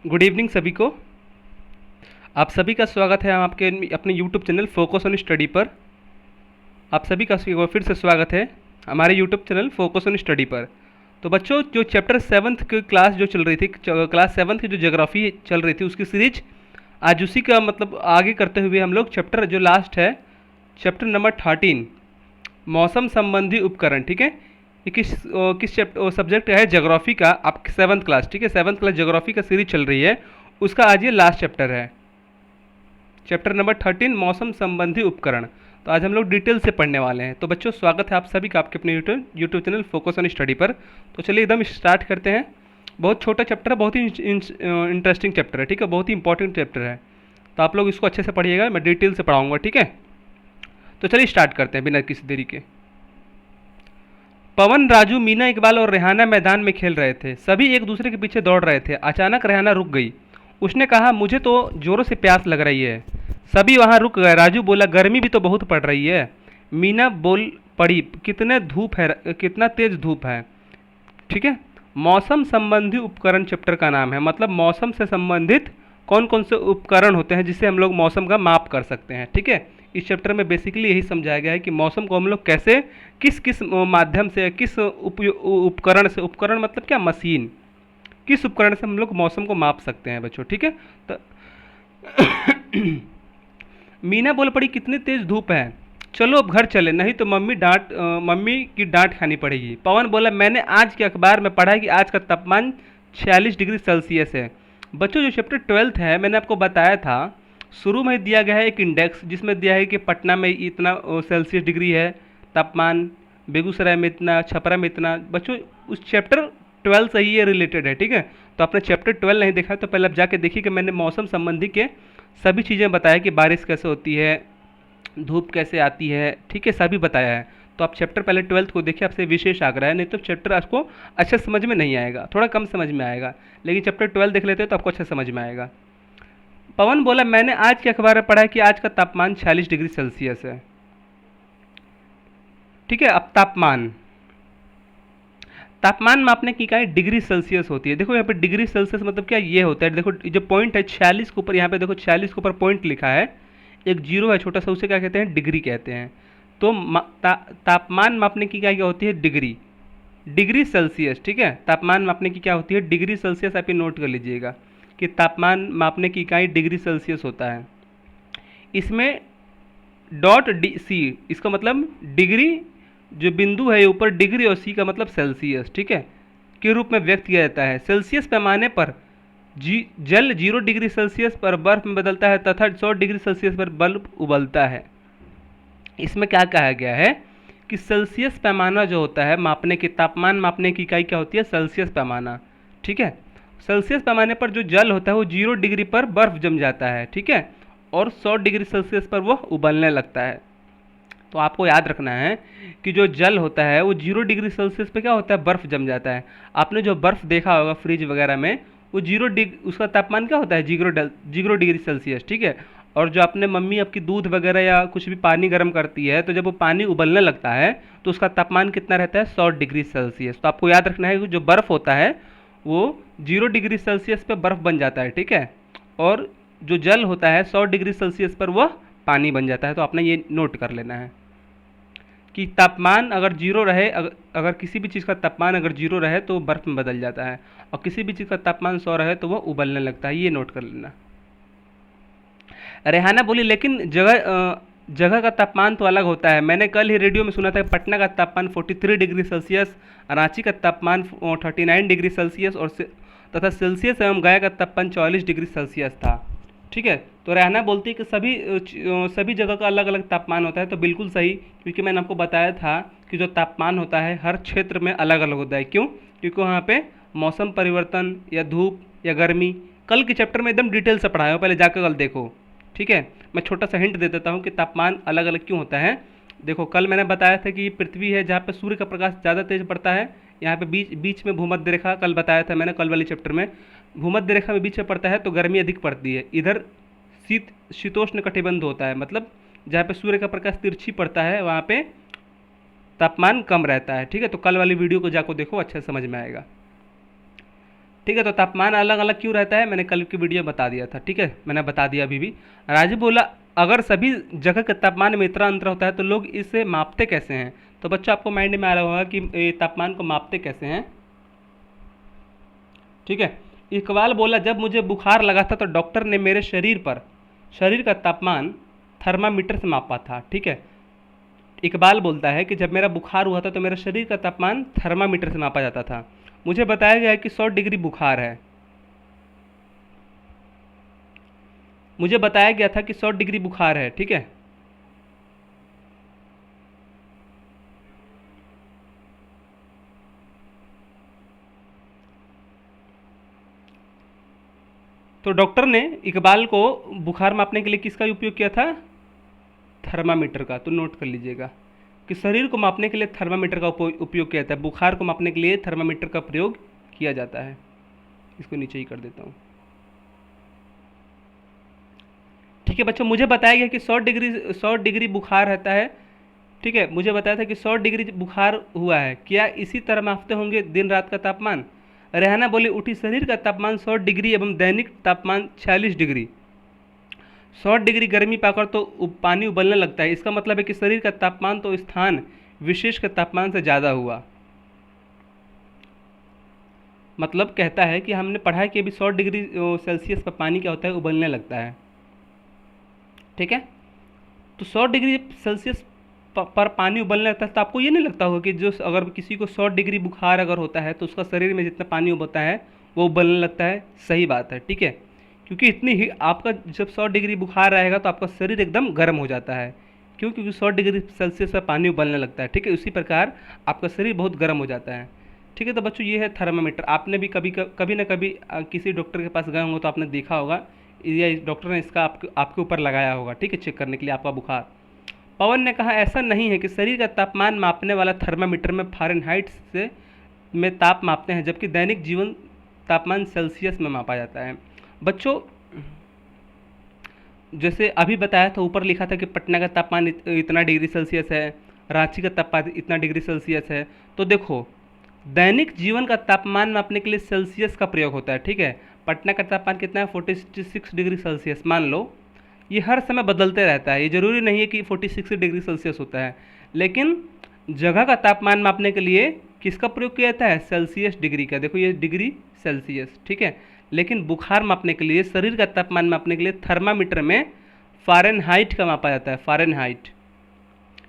Good evening सभी को। आप सभी का स्वागत है आपके अपने YouTube channel focus on study पर। आप सभी का फिर से स्वागत है हमारे YouTube channel focus on study पर। तो बच्चों, जो चैप्टर सेवन्थ की क्लास जो चल रही थी, क्लास सेवन्थ की जो ज्योग्राफी चल रही थी उसकी सीरीज आज उसी का मतलब आगे करते हुए हम लोग चैप्टर जो लास्ट है, चैप्टर नंबर 13, मौसम संबंधी उपकरण। ठीक है, ये किस चैप्टर सब्जेक्ट है, ज्योग्राफी का, आप सेवन्थ क्लास। ठीक है, सेवन्थ क्लास ज्योग्राफी का सीरीज चल रही है, उसका आज ये लास्ट चैप्टर है, चैप्टर नंबर 13, मौसम संबंधी उपकरण। तो आज हम लोग डिटेल से पढ़ने वाले हैं। तो बच्चों, स्वागत है आप सभी का आपके अपने YouTube channel focus on study पर। तो चलिए एकदम स्टार्ट करते हैं। बहुत छोटा चैप्टर है, बहुत ही इंटरेस्टिंग चैप्टर है। ठीक है, बहुत ही इंपॉर्टेंट चैप्टर है, तो आप लोग इसको अच्छे से पढ़िएगा, मैं डिटेल से पढ़ाऊँगा। ठीक है, तो चलिए स्टार्ट करते हैं बिना किसी देरी के। पवन, राजू, मीना, इकबाल और रेहाना मैदान में खेल रहे थे। सभी एक दूसरे के पीछे दौड़ रहे थे। अचानक रेहाना रुक गई। उसने कहा, मुझे तो जोरों से प्यास लग रही है। सभी वहां रुक गए। राजू बोला, गर्मी भी तो बहुत पड़ रही है। मीना बोल पड़ी, कितना तेज धूप है। ठीक है, मौसम संबंधी उपकरण चैप्टर का नाम है, मतलब मौसम से संबंधित कौन कौन से उपकरण होते हैं जिससे हम लोग मौसम का माप कर सकते हैं। ठीक है, इस चैप्टर में बेसिकली यही समझाया गया है कि मौसम को हम लोग कैसे, किस किस माध्यम से, किस उपकरण से, उपकरण मतलब क्या, मशीन, किस उपकरण से हम लोग मौसम को माप सकते हैं बच्चों। ठीक है, तो मीना बोल पड़ी, कितनी तेज धूप है, चलो अब घर चले, नहीं तो मम्मी की डांट खानी पड़ेगी। पवन बोला, मैंने आज के अखबार में पढ़ा कि आज का तापमान 46 डिग्री सेल्सियस है। बच्चों, जो चैप्टर 12th है, मैंने आपको बताया था शुरू में दिया गया है एक इंडेक्स, जिसमें दिया है कि पटना में इतना सेल्सियस डिग्री है तापमान, बेगूसराय में इतना, छपरा में इतना। बच्चों, उस चैप्टर 12 से ही ये रिलेटेड है। ठीक है, तो आपने चैप्टर 12 नहीं देखा तो पहले आप जाके देखिए कि मैंने मौसम संबंधी के सभी चीज़ें बताया कि बारिश कैसे होती है, धूप कैसे आती है। ठीक है, सभी बताया है। तो आप चैप्टर पहले 12th को देखिए, आपसे विशेष आग्रह है, नहीं तो चैप्टर आपको अच्छे समझ में नहीं आएगा, थोड़ा कम समझ में आएगा। लेकिन चैप्टर 12 देख लेते हैं तो आपको अच्छा समझ में आएगा। पवन बोला, मैंने आज के अखबार में पढ़ा है कि आज का तापमान 46 डिग्री सेल्सियस है। ठीक है, अब तापमान, तापमान मापने की इकाई डिग्री सेल्सियस होती है। देखो यहाँ पे डिग्री सेल्सियस मतलब क्या, ये होता है, देखो जो पॉइंट है 46 के ऊपर, यहाँ पे देखो 46 के ऊपर पॉइंट लिखा है, एक जीरो है छोटा सा, उसे क्या कहते हैं, डिग्री कहते हैं। तो तापमान मापने की इकाई क्या होती है, डिग्री, डिग्री सेल्सियस। ठीक है, तापमान मापने की क्या होती है, डिग्री सेल्सियस। आप ये नोट कर लीजिएगा कि तापमान मापने की इकाई डिग्री सेल्सियस होता है। इसमें डॉट डी सी, इसका मतलब डिग्री, जो बिंदु है ऊपर डिग्री, और सी का मतलब सेल्सियस, ठीक है, के रूप में व्यक्त किया जाता है। सेल्सियस पैमाने पर जल 0 डिग्री सेल्सियस पर बर्फ में बदलता है तथा 100 डिग्री सेल्सियस पर बल्ब उबलता है। इसमें क्या कहा गया है कि सेल्सियस पैमाना जो होता है मापने की, तापमान मापने की इकाई क्या होती है, सेल्सियस पैमाना। ठीक है, सेल्सियस पैमाने पर जो जल होता है वो 0 डिग्री पर बर्फ जम जाता है। ठीक है, और 100 डिग्री सेल्सियस पर वह उबलने लगता है। तो आपको याद रखना है कि जो जल होता है वो 0 डिग्री सेल्सियस पे क्या होता है, बर्फ जम जाता है। आपने जो बर्फ देखा होगा फ्रिज वगैरह में, वो 0 डिग्री, उसका तापमान क्या होता है, 0 डिग्री सेल्सियस। ठीक है, और जो आपने मम्मी आपकी दूध वगैरह या कुछ भी पानी गर्म करती है, तो जब वो पानी उबलने लगता है तो उसका तापमान कितना रहता है, 100 डिग्री सेल्सियस। तो आपको याद रखना है कि जो बर्फ़ होता है वो 0 डिग्री सेल्सियस पे बर्फ़ बन जाता है। ठीक है, और जो जल होता है 100 डिग्री सेल्सियस पर वह पानी बन जाता है। तो आपने ये नोट कर लेना है कि तापमान अगर जीरो रहे, अगर किसी भी चीज़ का तापमान अगर जीरो रहे तो बर्फ़ में बदल जाता है, और किसी भी चीज़ का तापमान 100 रहे तो वह उबलने लगता है। ये नोट कर लेना। रेहाना बोली, लेकिन जगह का तापमान तो अलग होता है। मैंने कल ही रेडियो में सुना था कि पटना का तापमान 43 डिग्री सेल्सियस, रांची का तापमान 39 डिग्री सेल्सियस और तथा सेल्सियस एवं गया का तापमान 44 डिग्री सेल्सियस था। ठीक है, तो रेहाना बोलती है कि सभी जगह का अलग अलग तापमान होता है। तो बिल्कुल सही, क्योंकि मैंने आपको बताया था कि जो तापमान होता है हर क्षेत्र में अलग अलग होता है। क्यों? क्योंकि वहाँ पे मौसम परिवर्तन या धूप या गर्मी, कल के चैप्टर में एकदम डिटेल से पढ़ाया हो, पहले जाकर कल देखो। ठीक है, मैं छोटा सा हिंट दे देता हूँ कि तापमान अलग अलग क्यों होता है। देखो, कल मैंने बताया था कि पृथ्वी है जहाँ पे सूर्य का प्रकाश ज़्यादा तेज पड़ता है, यहाँ पे बीच बीच में भूमध्य रेखा, कल बताया था मैंने कल वाले चैप्टर में, भूमध्य रेखा में बीच में पड़ता है तो गर्मी अधिक पड़ती है। इधर शीतोष्ण कटिबंध होता है, मतलब जहाँ पे सूर्य का प्रकाश तिरछी पड़ता है वहाँ पे तापमान कम रहता है। ठीक है, तो कल वाली वीडियो को जाकर देखो, अच्छा समझ में आएगा। ठीक है। तो तापमान अलग अलग क्यों रहता है, मैंने कल की वीडियो में बता दिया था, ठीक है, मैंने बता दिया अभी भी। राजीव बोला अगर सभी जगह के तापमान में इतना अंतर होता है तो लोग इसे मापते कैसे हैं। तो बच्चों आपको माइंड में आ रहा होगा कि ये तापमान को मापते कैसे हैं, ठीक है। इकबाल बोला जब मुझे बुखार लगा था तो डॉक्टर ने मेरे शरीर का तापमान थर्मामीटर से मापा था, ठीक है। इकबाल बोलता है कि जब मेरा बुखार हुआ था तो मेरा शरीर का तापमान थर्मामीटर से मापा जाता था। मुझे बताया गया है कि 100 डिग्री बुखार है। मुझे बताया गया था कि 100 डिग्री बुखार है, ठीक है। तो डॉक्टर ने इकबाल को बुखार मापने के लिए किसका उपयोग किया था, थर्मामीटर का। तो नोट कर लीजिएगा कि शरीर को मापने के लिए थर्मामीटर का उपयोग किया जाता है, बुखार को मापने के लिए थर्मामीटर का प्रयोग किया जाता है। इसको नीचे ही कर देता हूँ, ठीक है बच्चों। मुझे बताया गया कि 100 डिग्री बुखार रहता है, ठीक है। मुझे बताया था कि 100 डिग्री बुखार हुआ है, क्या इसी तरह मापते होंगे दिन रात का तापमान। रेहाना बोली उठी शरीर का तापमान 100 डिग्री एवं दैनिक तापमान 46 डिग्री। 100 डिग्री गर्मी पाकर तो पानी उबलने लगता है, इसका मतलब है कि शरीर का तापमान तो स्थान विशेष के तापमान से ज़्यादा हुआ। मतलब कहता है कि हमने पढ़ा है कि अभी 100 डिग्री सेल्सियस पर पानी क्या होता है, उबलने लगता है, ठीक है। तो 100 डिग्री सेल्सियस पर पानी उबलने लगता है, तो आपको ये नहीं लगता होगा कि जो अगर किसी को 100 डिग्री बुखार अगर होता है तो उसका शरीर में जितना पानी उबलता है वो उबलने लगता है। सही बात है, ठीक है, क्योंकि इतनी ही आपका जब 100 डिग्री बुखार रहेगा तो आपका शरीर एकदम गर्म हो जाता है, क्यों, क्योंकि 100 डिग्री सेल्सियस पर पानी उबलने लगता है, ठीक है। उसी प्रकार आपका शरीर बहुत गर्म हो जाता है, ठीक है। तो बच्चों ये है थर्मामीटर। आपने भी कभी ना कभी किसी डॉक्टर के पास गए होंगे तो आपने देखा होगा या डॉक्टर ने इसका आपके ऊपर लगाया होगा, ठीक है, चेक करने के लिए आपका बुखार। पवन ने कहा ऐसा नहीं है कि शरीर का तापमान मापने वाला थर्मामीटर में फ़ारेनहाइट से में ताप मापते हैं, जबकि दैनिक जीवन तापमान सेल्सियस में मापा जाता है। बच्चों जैसे अभी बताया था, ऊपर लिखा था कि पटना का तापमान इतना डिग्री सेल्सियस है, रांची का तापमान इतना डिग्री सेल्सियस है। तो देखो दैनिक जीवन का तापमान मापने के लिए सेल्सियस का प्रयोग होता है, ठीक है। पटना का तापमान कितना है, 46 डिग्री सेल्सियस मान लो। ये हर समय बदलते रहता है, ये ज़रूरी नहीं है कि 46 डिग्री सेल्सियस होता है, लेकिन जगह का तापमान मापने के लिए किसका प्रयोग किया जाता है, सेल्सियस डिग्री का। देखो ये डिग्री सेल्सियस, ठीक है। लेकिन बुखार मापने के लिए, शरीर का तापमान मापने के लिए थर्मामीटर में फ़ारेनहाइट का मापा जाता है। फ़ारेनहाइट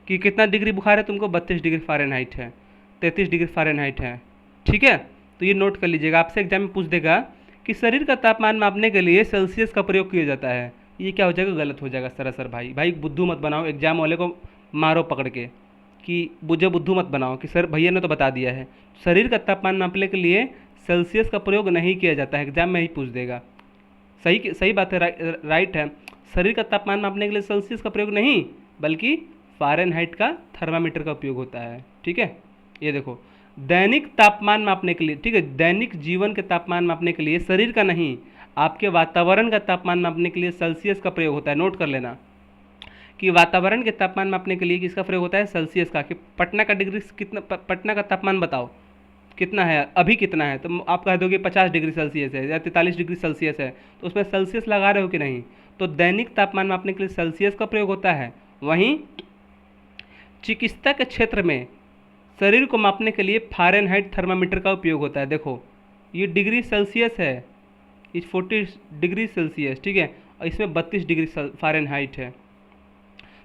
कि कितना डिग्री बुखार है तुमको, 32 डिग्री फ़ारेनहाइट है, 33 डिग्री फ़ारेनहाइट है, ठीक है। तो ये नोट कर लीजिएगा, आपसे एग्जाम में पूछ देगा कि शरीर का तापमान मापने के लिए सेल्सियस का प्रयोग किया जाता है। ये क्या हो जाएगा, गलत हो जाएगा सरासर। भाई बुद्धू मत बनाओ, एग्जाम वाले को मारो पकड़ के कि मुझे बुद्धू मत बनाओ कि सर भैया ने तो बता दिया है, शरीर का तापमान नापने के लिए सेल्सियस का प्रयोग नहीं किया जाता है। एग्जाम में ही पूछ देगा। सही बात है, राइट है। शरीर का तापमान नापने के लिए सेल्सियस का प्रयोग नहीं बल्कि फ़ारेनहाइट का थर्मामीटर का उपयोग होता है, ठीक है। ये देखो दैनिक तापमान मापने के लिए, ठीक है, दैनिक जीवन के तापमान मापने के लिए शरीर का नहीं, आपके वातावरण का तापमान मापने के लिए सेल्सियस का प्रयोग होता है। नोट कर लेना कि वातावरण के तापमान मापने के लिए किसका प्रयोग होता है, सेल्सियस का। कि पटना का डिग्री कितना, पटना का तापमान बताओ कितना है, अभी कितना है, तो आप कह दोगे 50 डिग्री सेल्सियस है या 43 डिग्री सेल्सियस है, तो उसमें सेल्सियस लगा रहे हो कि नहीं। तो दैनिक तापमान मापने के लिए सेल्सियस का प्रयोग होता है। वहीं चिकित्सा के क्षेत्र में शरीर को मापने के लिए फ़ारेनहाइट थर्मामीटर का उपयोग होता है। देखो ये डिग्री सेल्सियस है, ये 40 डिग्री सेल्सियस, ठीक है, और इसमें 32 डिग्री फ़ारेनहाइट है।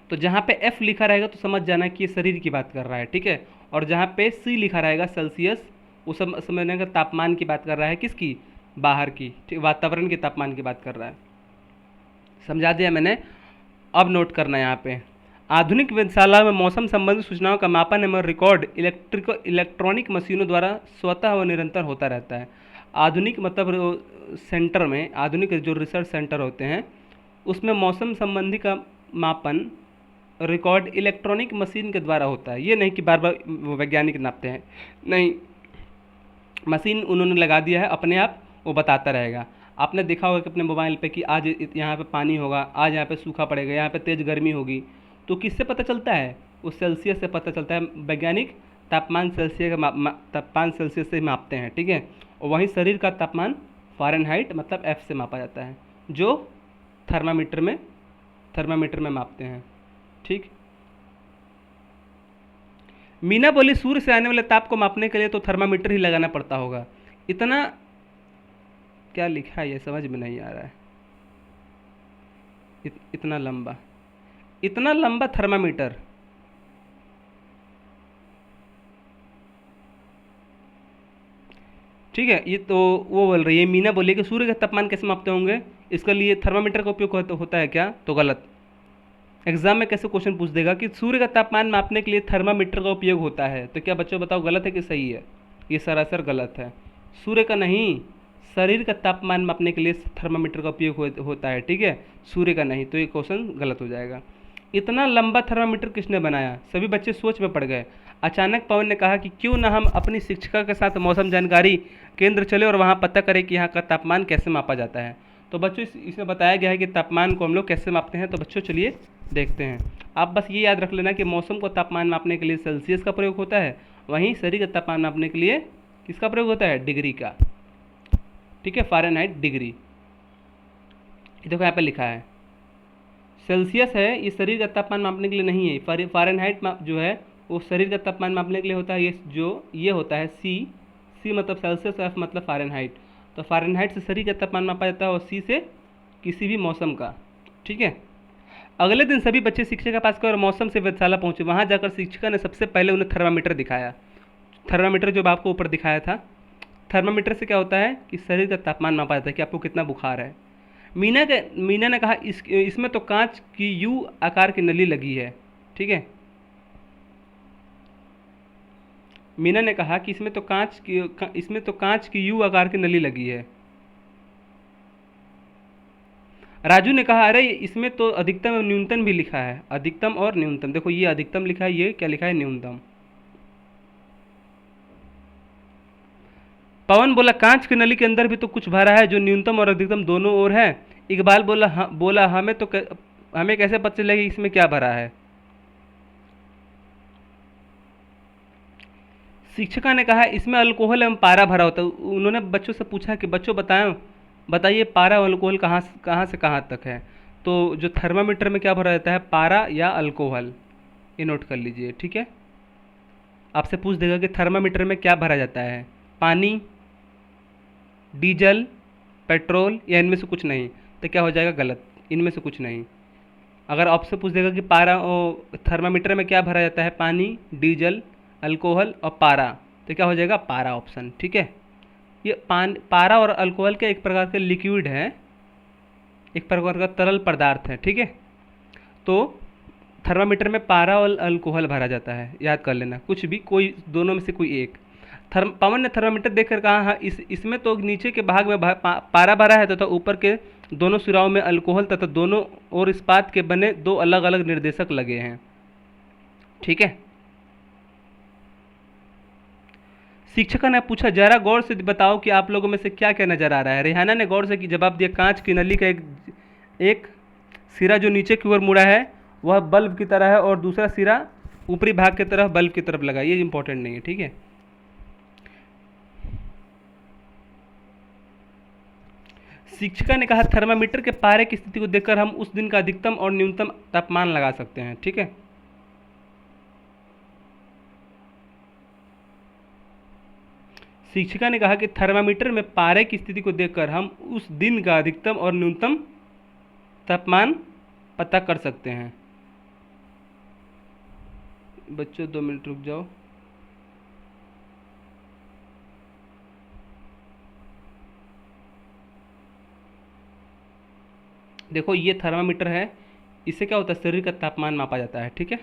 तो जहाँ पे F लिखा रहेगा तो समझ जाना कि ये शरीर की बात कर रहा है, ठीक है। और जहाँ पे C लिखा रहेगा सेल्सियस, वो सब समझने का तापमान की बात कर रहा है, किसकी, बाहर की, ठीक, वातावरण के तापमान की बात कर रहा है। समझा दिया मैंने। अब नोट करना है यहाँ पे, आधुनिक वेधशाला में मौसम संबंधी सूचनाओं का मापन एवं रिकॉर्ड इलेक्ट्रॉनिक मशीनों द्वारा स्वतः व निरंतर होता रहता है। आधुनिक मतलब सेंटर में, आधुनिक जो रिसर्च सेंटर होते हैं उसमें मौसम संबंधी का मापन रिकॉर्ड इलेक्ट्रॉनिक मशीन के द्वारा होता है। ये नहीं कि बार बार वैज्ञानिक नापते हैं, नहीं, मशीन उन्होंने लगा दिया है, अपने आप वो बताता रहेगा। आपने देखा होगा कि अपने मोबाइल पे कि आज यहाँ पे पानी होगा, आज यहाँ पे सूखा पड़ेगा, यहाँ पे तेज़ गर्मी होगी, तो किससे पता चलता है, उस सेल्सियस से पता चलता है। वैज्ञानिक तापमान सेल्सियस से ही मापते हैं, ठीक है। और वहीं शरीर का तापमान फ़ारेनहाइट मतलब F से मापा जाता है, जो थर्मामीटर में मापते हैं। ठीक। मीना बोली सूर्य से आने वाले ताप को मापने के लिए तो थर्मामीटर ही लगाना पड़ता होगा। इतना क्या लिखा है ये समझ में नहीं आ रहा है। इतना लंबा थर्मामीटर। ठीक है, ये तो वो बोल रही है, मीना बोली कि सूर्य का तापमान कैसे मापते होंगे, इसके लिए थर्मामीटर का उपयोग होता है क्या, तो गलत। एग्जाम में कैसे क्वेश्चन पूछ देगा कि सूर्य का तापमान मापने के लिए थर्मामीटर का उपयोग होता है, तो क्या बच्चों बताओ गलत है कि सही है। ये सरासर गलत है। सूर्य का नहीं, शरीर का तापमान मापने के लिए थर्मामीटर का उपयोग होता है। ठीक है, सूर्य का नहीं, तो ये क्वेश्चन गलत हो जाएगा। इतना लंबा थर्मामीटर किसने बनाया, सभी बच्चे सोच में पड़ गए। अचानक पवन ने कहा कि क्यों ना हम अपनी शिक्षिका के साथ मौसम जानकारी केंद्र चले और वहाँ पता करें कि यहाँ का तापमान कैसे मापा जाता है। तो बच्चों इसमें बताया गया है कि तापमान को हम लोग कैसे मापते हैं। तो बच्चों चलिए देखते हैं। आप बस ये याद रख लेना कि मौसम को तापमान मापने के लिए सेल्सियस का प्रयोग होता है, वहीं शरीर का तापमान मापने के लिए किसका प्रयोग होता है, डिग्री का। ठीक है, फ़ारेनहाइट डिग्री। देखो यहाँ पे लिखा है सेल्सियस है, ये शरीर का तापमान मापने के लिए नहीं है। फ़ारेनहाइट जो है वो शरीर का तापमान मापने के लिए होता है। ये होता है सी मतलब सेल्सियस, एफ मतलब फ़ारेनहाइट। तो फ़ारेनहाइट से शरीर का तापमान मापा जाता है और सी से किसी भी मौसम का। ठीक है। अगले दिन सभी बच्चे शिक्षक के पास गए और मौसम से वेधशाला पहुंचे। वहां जाकर शिक्षिका ने सबसे पहले उन्हें थर्मामीटर दिखाया। थर्मामीटर जो आपको ऊपर दिखाया था, थर्मामीटर से क्या होता है कि शरीर का तापमान मापा जाता है कि आपको कितना बुखार है। मीना ने कहा इसमें तो कांच की यू आकार की नली लगी है। ठीक है, मीना ने कहा कि इसमें तो कांच की यू आकार की नली लगी है। राजू ने कहा अरे इसमें तो अधिकतम और न्यूनतम भी लिखा है। अधिकतम और न्यूनतम, देखो ये अधिकतम लिखा है, ये क्या लिखा है, न्यूनतम। पवन बोला कांच की नली के अंदर भी तो कुछ भरा है जो न्यूनतम और अधिकतम दोनों ओर है। इकबाल बोला हमें कैसे पता चलेगा इसमें क्या भरा है। शिक्षिका ने कहा इसमें अल्कोहल एवं पारा भरा होता है। उन्होंने बच्चों से पूछा कि बच्चों बताइए पारा और अल्कोहल कहाँ से कहाँ तक है। तो जो थर्मामीटर में क्या भरा रहता है, पारा या अल्कोहल, ये नोट कर लीजिए। ठीक है, आपसे पूछ देगा कि थर्मामीटर में क्या भरा जाता है, पानी, डीजल, पेट्रोल या इनमें से कुछ नहीं, तो क्या हो जाएगा गलत, इनमें से कुछ नहीं। अगर आपसे पूछ देगा कि थर्मामीटर में क्या भरा जाता है, पानी, डीजल, अल्कोहल और पारा, तो क्या हो जाएगा पारा ऑप्शन। ठीक है, ये पारा और अल्कोहल के एक प्रकार के लिक्विड है, एक प्रकार का तरल पदार्थ है। ठीक है, तो थर्मामीटर में पारा और अल्कोहल भरा जाता है, याद कर लेना, कुछ भी कोई दोनों में से कोई एक। पवन ने थर्मामीटर देखकर कहा हाँ इसमें तो नीचे के भाग में पारा भरा है तथा ऊपर के दोनों सिराओं में अल्कोहल तथा दोनों और इस्पात के बने दो अलग अलग निर्देशक लगे हैं। ठीक है, शिक्षिका ने पूछा जरा गौर से बताओ कि आप लोगों में से क्या क्या नजर आ रहा है। रेहाना ने गौर से जवाब दिया कांच की नली का एक सिरा जो नीचे की ओर मुड़ा है वह बल्ब की तरह है और दूसरा सिरा ऊपरी भाग की तरफ बल्ब की तरफ लगा। ये इंपॉर्टेंट नहीं है। ठीक है, शिक्षिका ने कहा थर्मामीटर के पारे की स्थिति को देखकर हम उस दिन का अधिकतम और न्यूनतम तापमान लगा सकते हैं। ठीक है, शिक्षिका ने कहा कि थर्मामीटर में पारे की स्थिति को देखकर हम उस दिन का अधिकतम और न्यूनतम तापमान पता कर सकते हैं। बच्चों 2 मिनट रुक जाओ। देखो ये थर्मामीटर है, इससे क्या होता है शरीर का तापमान मापा जाता है। ठीक है,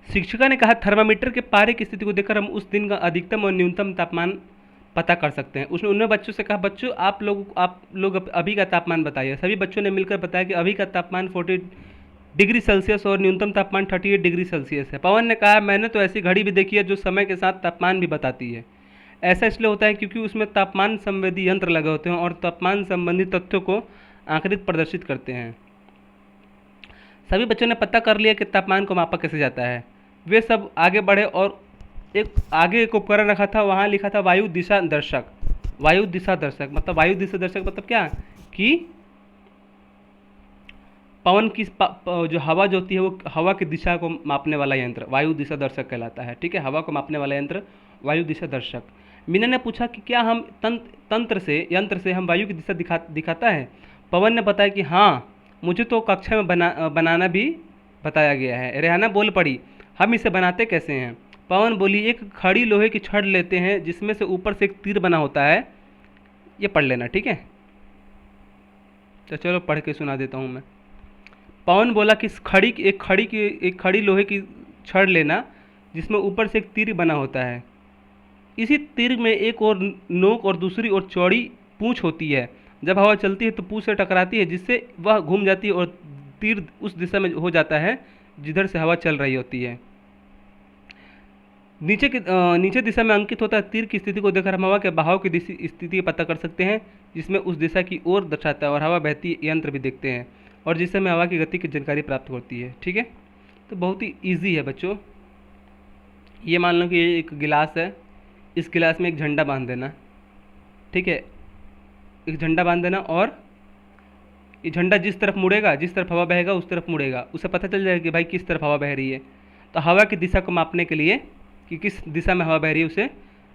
शिक्षिका ने कहा थर्मामीटर के पारे की स्थिति को देखकर हम उस दिन का अधिकतम और न्यूनतम तापमान पता कर सकते हैं। उन्होंने बच्चों से कहा बच्चों आप लोग अभी का तापमान बताइए। सभी बच्चों ने मिलकर बताया कि अभी का तापमान 40 डिग्री सेल्सियस और न्यूनतम तापमान 38 डिग्री सेल्सियस है। पवन ने कहा मैंने तो ऐसी घड़ी भी देखी है जो समय के साथ तापमान भी बताती है। ऐसा इसलिए होता है क्योंकि उसमें तापमान संवेदी यंत्र लगे होते हैं और तापमान संबंधी तथ्यों को आंकड़ित प्रदर्शित करते हैं। सभी बच्चों ने पता कर लिया कि तापमान को मापा कैसे जाता है। वे सब आगे बढ़े और आगे एक उपकरण रखा था, वहाँ लिखा था वायु दिशा दर्शक। वायु दिशा दर्शक मतलब वायु दिशा दर्शक मतलब क्या कि पवन की जो हवा जो होती है वो हवा की दिशा को मापने वाला यंत्र वायु दिशा दर्शक कहलाता है। ठीक है, हवा को मापने वाला यंत्र वायु दिशा दर्शक। मीना ने पूछा कि क्या हम यंत्र से हम वायु की दिशा दिखाता है। पवन ने बताया कि हाँ, मुझे तो कक्षा में बनाना भी बताया गया है। रेहाना बोल पड़ी, हम इसे बनाते कैसे हैं। पवन बोली, एक खड़ी लोहे की छड़ लेते हैं जिसमें से ऊपर से एक तीर बना होता है। ये पढ़ लेना, ठीक है। तो चलो पढ़ के सुना देता हूँ मैं। पवन बोला कि एक खड़ी लोहे की छड़ लेना जिसमें ऊपर से एक तीर बना होता है। इसी तीर में एक और नोक और दूसरी ओर चौड़ी पूंछ होती है। जब हवा चलती है तो पूंछ से टकराती है, जिससे वह घूम जाती है और तीर उस दिशा में हो जाता है जिधर से हवा चल रही होती है। नीचे दिशा में अंकित होता है। तीर की स्थिति को देखकर हम हवा के बहाव की स्थिति पता कर सकते हैं, जिसमें उस दिशा की ओर दर्शाता है, और हवा बहती यंत्र भी देखते हैं, और जिससे हमें हवा की गति की जानकारी प्राप्त होती है। ठीक है, तो बहुत ही ईजी है बच्चों। ये मान लो कि ये एक गिलास है, इस गिलास में एक झंडा बांध देना। ठीक है, एक झंडा बांध देना, और ये झंडा जिस तरफ मुड़ेगा, जिस तरफ हवा बहेगा उस तरफ मुड़ेगा, उसे पता चल जाएगा कि भाई किस तरफ हवा बह रही है। तो हवा की दिशा को मापने के लिए कि किस दिशा में हवा बह रही है उसे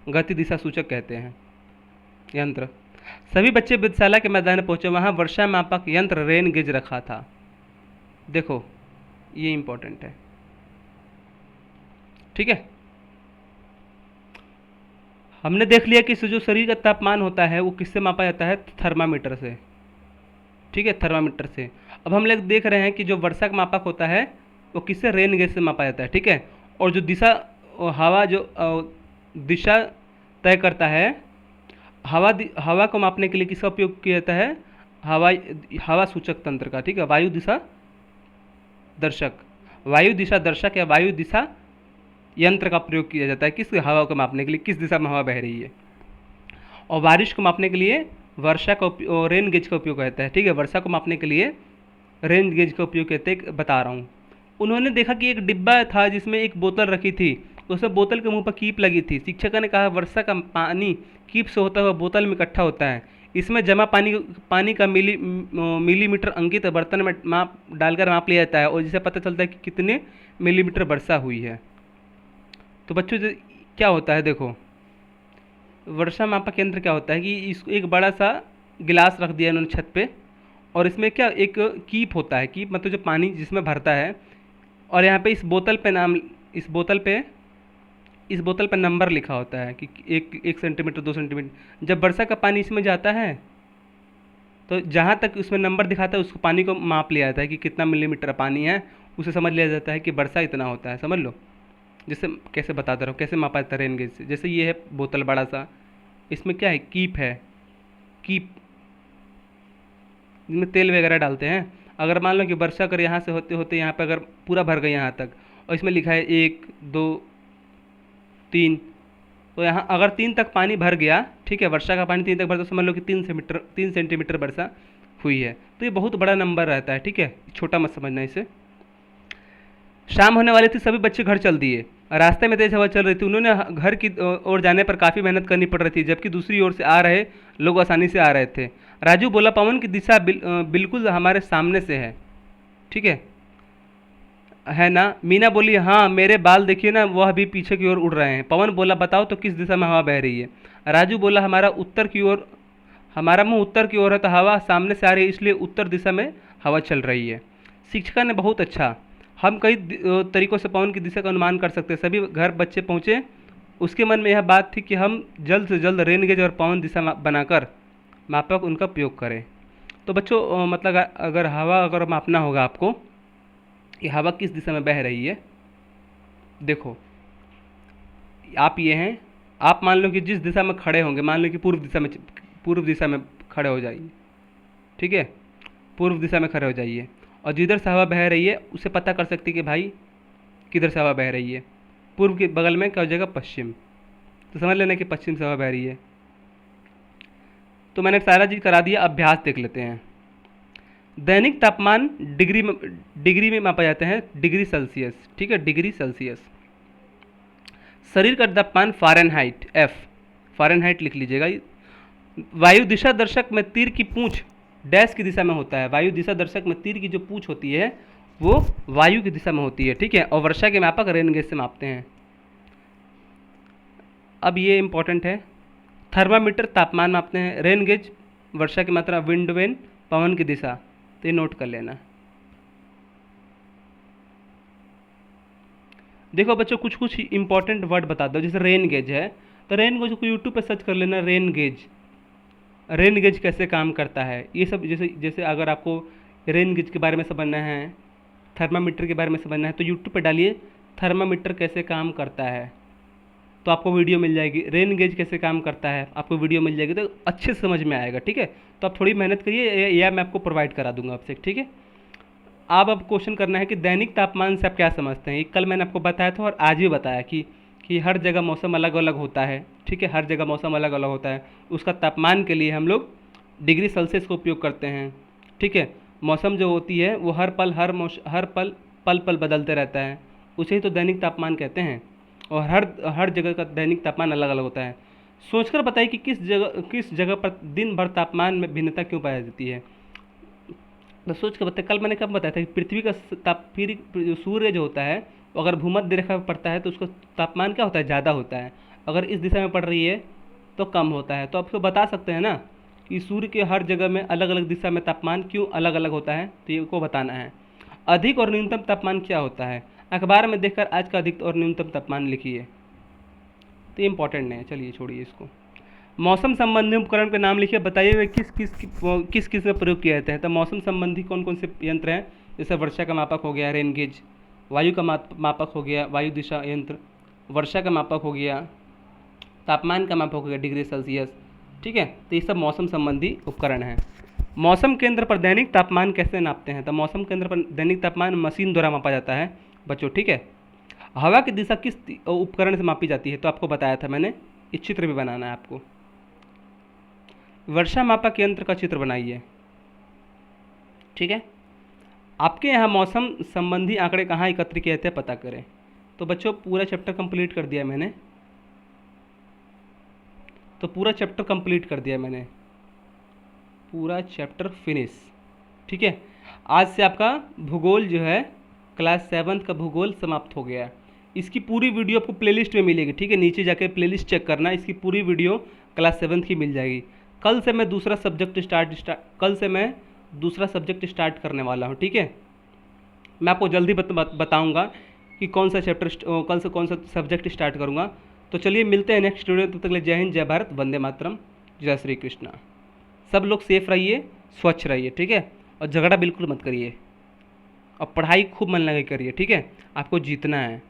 गति दिशा सूचक कहते हैं, यंत्र। सभी बच्चे विद्याशाला के मैदान में पहुंचे। वहां वर्षा मापक यंत्र रेन गेज रखा था। देखो ये इंपॉर्टेंट है, ठीक है। हमने देख लिया कि जो शरीर का तापमान होता है वो किससे मापा जाता है, थर्मामीटर से। ठीक है, थर्मामीटर से। अब हम लोग देख रहे हैं कि जो वर्षा का मापक होता है वो किससे, रेन गेज से मापा जाता है। ठीक है, और जो दिशा हवा जो दिशा तय करता है, हवा को मापने के लिए किसका उपयोग किया जाता है, हवा सूचक तंत्र का। ठीक है, वायु दिशा दर्शक, वायु दिशा दर्शक या वायु दिशा यंत्र का प्रयोग किया जाता है किस, हवा को मापने के लिए किस दिशा में हवा बह रही है। और बारिश को मापने के लिए वर्षा का रेन गेज का उपयोग करता है। ठीक है, वर्षा को मापने के लिए रेन गेज का उपयोग करते हैं, बता रहा हूँ। उन्होंने देखा कि एक डिब्बा था जिसमें एक बोतल रखी थी, उसमें बोतल के मुंह पर कीप लगी थी। शिक्षक ने कहा, वर्षा का पानी कीप से होता हुआ बोतल में इकट्ठा होता है। इसमें जमा पानी का मिलीमीटर अंकित बर्तन में डालकर माप लिया जाता है, और जिससे पता चलता है कि कितने मिलीमीटर वर्षा हुई है। तो बच्चों क्या होता है, देखो वर्षा मापक यंत्र क्या होता है कि इसको एक बड़ा सा गिलास रख दिया इन्होंने छत पे, और इसमें क्या एक कीप होता है। कीप मतलब जो पानी जिसमें भरता है, और यहाँ पे इस बोतल पे नंबर लिखा होता है कि 1 सेंटीमीटर 2 सेंटीमीटर। जब वर्षा का पानी इसमें जाता है तो जहाँ तक उसमें नंबर दिखाता है उसको पानी को माप लिया जाता है कि कितना मिलीमीटर पानी है, उसे समझ लिया जाता है कि वर्षा इतना होता है। समझ लो, जैसे कैसे बताता रहो कैसे मापा जाता है रेन गेज से। जैसे ये है बोतल बड़ा सा, इसमें क्या है, कीप है, कीप जिसमें तेल वगैरह डालते हैं। अगर मान लो कि वर्षा अगर यहाँ से होते होते यहाँ पे अगर पूरा भर गई यहाँ तक, और इसमें लिखा है 1 2 3, तो यहाँ अगर 3 तक पानी भर गया, ठीक है, वर्षा का पानी 3 तक भर, तो समझ लो कि 3 सेंटीमीटर वर्षा हुई है। तो ये बहुत बड़ा नंबर रहता है। ठीक है, छोटा मत समझना इसे। शाम होने वाली थी, सभी बच्चे घर चल दिए। रास्ते में तेज हवा चल रही थी, उन्होंने घर की ओर जाने पर काफ़ी मेहनत करनी पड़ रही थी, जबकि दूसरी ओर से आ रहे लोग आसानी से आ रहे थे। राजू बोला, पवन की दिशा बिल्कुल हमारे सामने से है। ठीक है ना। मीना बोली, हाँ मेरे बाल देखिए ना, वह भी पीछे की ओर उड़ रहे हैं। पवन बोला, बताओ तो किस दिशा में हवा बह रही है। राजू बोला, हमारा मुंह उत्तर की ओर है, तो हवा सामने से आ रही है, इसलिए उत्तर दिशा में हवा चल रही है। शिक्षिका ने, बहुत अच्छा, हम कई तरीकों से पवन की दिशा का अनुमान कर सकते हैं। सभी घर बच्चे पहुँचे। उसके मन में यह बात थी कि हम जल्द से जल्द रेन गेज और पवन दिशा बनाकर मापक उनका उपयोग करें। तो बच्चों मतलब अगर मापना होगा आपको कि हवा किस दिशा में बह रही है। देखो आप ये हैं, आप मान लो कि जिस दिशा में खड़े होंगे, मान लो कि पूर्व दिशा में खड़े हो जाइए। ठीक है, पूर्व दिशा में खड़े हो जाइए, और जिधर से हवा बह रही है उसे पता कर सकते कि भाई किधर से हवा बह रही है। पूर्व के बगल में क्या हो जाएगा, पश्चिम, तो समझ लेना कि पश्चिम से हवा बह रही है। तो मैंने सारा चीज़ करा दिया, अभ्यास देख लेते हैं। दैनिक तापमान डिग्री में मापा जाते हैं, डिग्री सेल्सियस, ठीक है, डिग्री सेल्सियस। शरीर का तापमान फ़ारेनहाइट, एफ, फ़ारेनहाइट लिख लीजिएगा। वायु दिशा दर्शक में तीर की पूंछ डैश की दिशा में होता है। वायु दिशा दर्शक में तीर की जो पूंछ होती है वो वायु की दिशा में होती है, ठीक है। और वर्षा के मापक रेन गेज से मापते हैं। अब ये इंपॉर्टेंट है, थर्मामीटर तापमान मापते हैं, रेन गेज वर्षा की मात्रा, विंड वेन पवन की दिशा, तो ये नोट कर लेना। देखो बच्चों कुछ कुछ इंपॉर्टेंट वर्ड बता दो, जैसे रेन गेज है तो रेन गेज को यूट्यूब पे सर्च कर लेना, रेन गेज, रेन गेज कैसे काम करता है, ये सब। जैसे जैसे अगर आपको रेन गेज के बारे में समझना है, थर्मामीटर के बारे में समझना है, तो यूट्यूब पे डालिए थर्मामीटर कैसे काम करता है, तो आपको वीडियो मिल जाएगी। रेन गेज कैसे काम करता है, आपको वीडियो मिल जाएगी, तो अच्छे से समझ में आएगा, ठीक है। तो आप थोड़ी मेहनत करिए, या मैं आपको प्रोवाइड करा दूंगा आपसे, ठीक है। अब क्वेश्चन करना है कि दैनिक तापमान से आप क्या समझते हैं। ये कल मैंने आपको बताया था और आज भी बताया कि हर जगह मौसम अलग अलग होता है, ठीक है, हर जगह मौसम अलग अलग होता है। उसका तापमान के लिए हम लोग डिग्री सेल्सियस का उपयोग करते हैं, ठीक है। मौसम जो होती है वो हर पल पल बदलते रहता है, उसे ही तो दैनिक तापमान कहते हैं। और हर जगह का दैनिक तापमान अलग अलग होता है। सोचकर बताइए कि किस जगह पर दिन भर तापमान में भिन्नता क्यों पाई जाती है। तो सोच के बताया, कल मैंने कब बताया था कि पृथ्वी का सूर्य जो होता है वो अगर भूमध्य रेखा पर पड़ता है तो उसका तापमान क्या होता है, ज़्यादा होता है। अगर इस दिशा में पड़ रही है तो कम होता है। तो आप तो बता सकते हैं ना कि सूर्य के हर जगह में अलग अलग दिशा में तापमान क्यों अलग अलग होता है, तो ये को बताना है। अधिक और न्यूनतम तापमान क्या होता है, अखबार में देखकर आज का अधिक और न्यूनतम तापमान लिखिए, तो ये इंपॉर्टेंट नहीं है, चलिए छोड़िए इसको। मौसम संबंधी उपकरण के नाम लिखिए, बताइए वे किस किस में प्रयोग किए जाते हैं। तो मौसम संबंधी कौन कौन से यंत्र हैं, जैसे वर्षा का मापक हो गया रेन गेज, वायु का मापक हो गया वायु दिशा यंत्र, वर्षा का मापक हो गया, तापमान का मापक हो गया डिग्री सेल्सियस, ठीक है। तो ये सब मौसम संबंधी उपकरण हैं। मौसम केंद्र पर दैनिक तापमान कैसे नापते हैं, तो मौसम केंद्र पर दैनिक तापमान मशीन द्वारा मापा जाता है बच्चों, ठीक है। हवा की दिशा किस उपकरण से मापी जाती है, तो आपको बताया था मैंने, इस चित्र भी बनाना है आपको। वर्षा मापक यंत्र का चित्र बनाइए, ठीक है। आपके यहाँ मौसम संबंधी आंकड़े कहाँ एकत्र किए थे पता करें। तो बच्चों पूरा चैप्टर कंप्लीट कर दिया मैंने, तो पूरा चैप्टर कंप्लीट कर दिया मैंने, पूरा चैप्टर फिनिश, ठीक है। आज से आपका भूगोल जो है क्लास 7 का भूगोल समाप्त हो गया। इसकी पूरी वीडियो आपको प्लेलिस्ट में मिलेगी, ठीक है। नीचे जाके प्लेलिस्ट चेक करना, इसकी पूरी वीडियो क्लास 7 की मिल जाएगी। कल से मैं दूसरा सब्जेक्ट स्टार्ट करने वाला हूँ, ठीक है। मैं आपको जल्दी बताऊँगा कि कौन सा चैप्टर कल से कौन सा सब्जेक्ट स्टार्ट करूँगा। तो चलिए मिलते हैं नेक्स्ट वीडियो, तब तक के लिए जय हिंद, जय भारत, वंदे मातरम, जय श्री कृष्णा। सब लोग सेफ रहिए, स्वच्छ रहिए, ठीक है। और झगड़ा बिल्कुल मत करिए, और पढ़ाई खूब मन लगा करिए, ठीक है। आपको जीतना है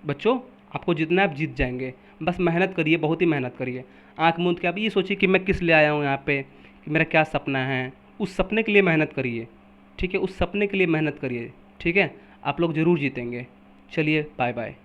बच्चों, आपको जीतना है, आप जीत जाएंगे। बस मेहनत करिए, बहुत ही मेहनत करिए। आँख मूंद के आप ये सोचिए कि मैं किस लिए आया हूँ यहाँ पे, कि मेरा क्या सपना है, उस सपने के लिए मेहनत करिए, ठीक है। उस सपने के लिए मेहनत करिए, ठीक है। आप लोग ज़रूर जीतेंगे। चलिए बाय बाय।